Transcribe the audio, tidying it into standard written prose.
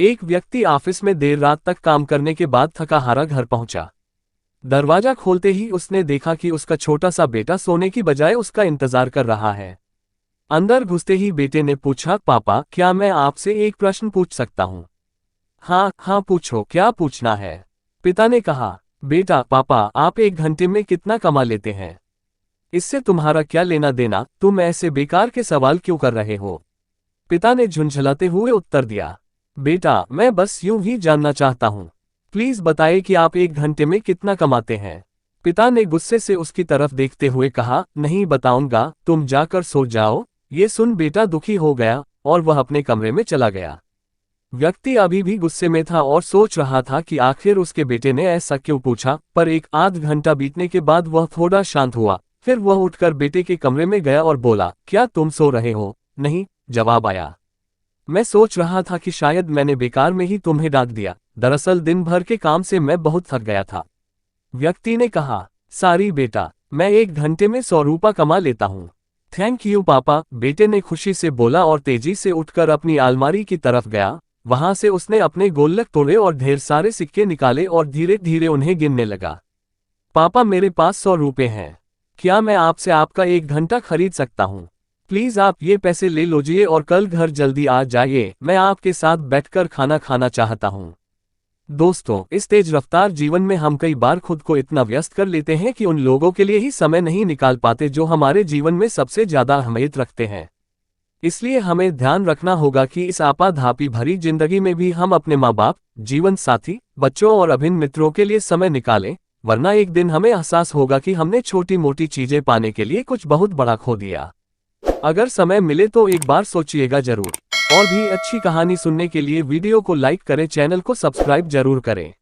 एक व्यक्ति ऑफिस में देर रात तक काम करने के बाद थका हारा घर पहुंचा। दरवाजा खोलते ही उसने देखा कि उसका छोटा सा बेटा सोने की बजाय उसका इंतजार कर रहा है। अंदर घुसते ही बेटे ने पूछा, पापा क्या मैं आपसे एक प्रश्न पूछ सकता हूँ? हाँ हाँ पूछो, क्या पूछना है? पिता ने कहा। बेटा, पापा आप एक घंटे में कितना कमा लेते हैं? इससे तुम्हारा क्या लेना देना, तुम ऐसे बेकार के सवाल क्यों कर रहे हो? पिता ने झुंझलाते हुए उत्तर दिया, बेटा मैं बस यूं ही जानना चाहता हूँ, प्लीज बताइए कि आप एक घंटे में कितना कमाते हैं। पिता ने गुस्से से उसकी तरफ देखते हुए कहा, नहीं बताऊंगा, तुम जाकर सो जाओ। ये सुन बेटा दुखी हो गया और वह अपने कमरे में चला गया। व्यक्ति अभी भी गुस्से में था और सोच रहा था कि आखिर उसके बेटे ने ऐसा क्यों पूछा, पर एक आध घंटा बीतने के बाद वह थोड़ा शांत हुआ। फिर वह उठकर बेटे के कमरे में गया और बोला, क्या तुम सो रहे हो? नहीं, जवाब आया। मैं सोच रहा था कि शायद मैंने बेकार में ही तुम्हें डांट दिया, दरअसल दिन भर के काम से मैं बहुत थक गया था। व्यक्ति ने कहा, सारी बेटा, मैं एक घंटे में 100 रुपये कमा लेता हूँ। थैंक यू पापा, बेटे ने खुशी से बोला और तेजी से उठकर अपनी अलमारी की तरफ गया। वहां से उसने अपने गुल्लक तोड़े और ढेर सारे सिक्के निकाले और धीरे धीरे उन्हें गिनने लगा। पापा मेरे पास 100 रुपये हैं, क्या मैं आपसे आपका एक घंटा खरीद सकता हूँ? प्लीज आप ये पैसे ले लीजिए और कल घर जल्दी आ जाइए, मैं आपके साथ बैठकर खाना खाना चाहता हूँ। दोस्तों, इस तेज रफ्तार जीवन में हम कई बार खुद को इतना व्यस्त कर लेते हैं कि उन लोगों के लिए ही समय नहीं निकाल पाते जो हमारे जीवन में सबसे ज्यादा अहमियत रखते हैं। इसलिए हमें ध्यान रखना होगा कि इस आपाधापी भरी जिंदगी में भी हम अपने माँ बाप, जीवन साथी, बच्चों और अभिन्न मित्रों के लिए समय निकालें, वरना एक दिन हमें एहसास होगा कि हमने छोटी मोटी चीजें पाने के लिए कुछ बहुत बड़ा खो दिया। अगर समय मिले तो एक बार सोचिएगा जरूर। और भी अच्छी कहानी सुनने के लिए वीडियो को लाइक करें, चैनल को सब्सक्राइब जरूर करें।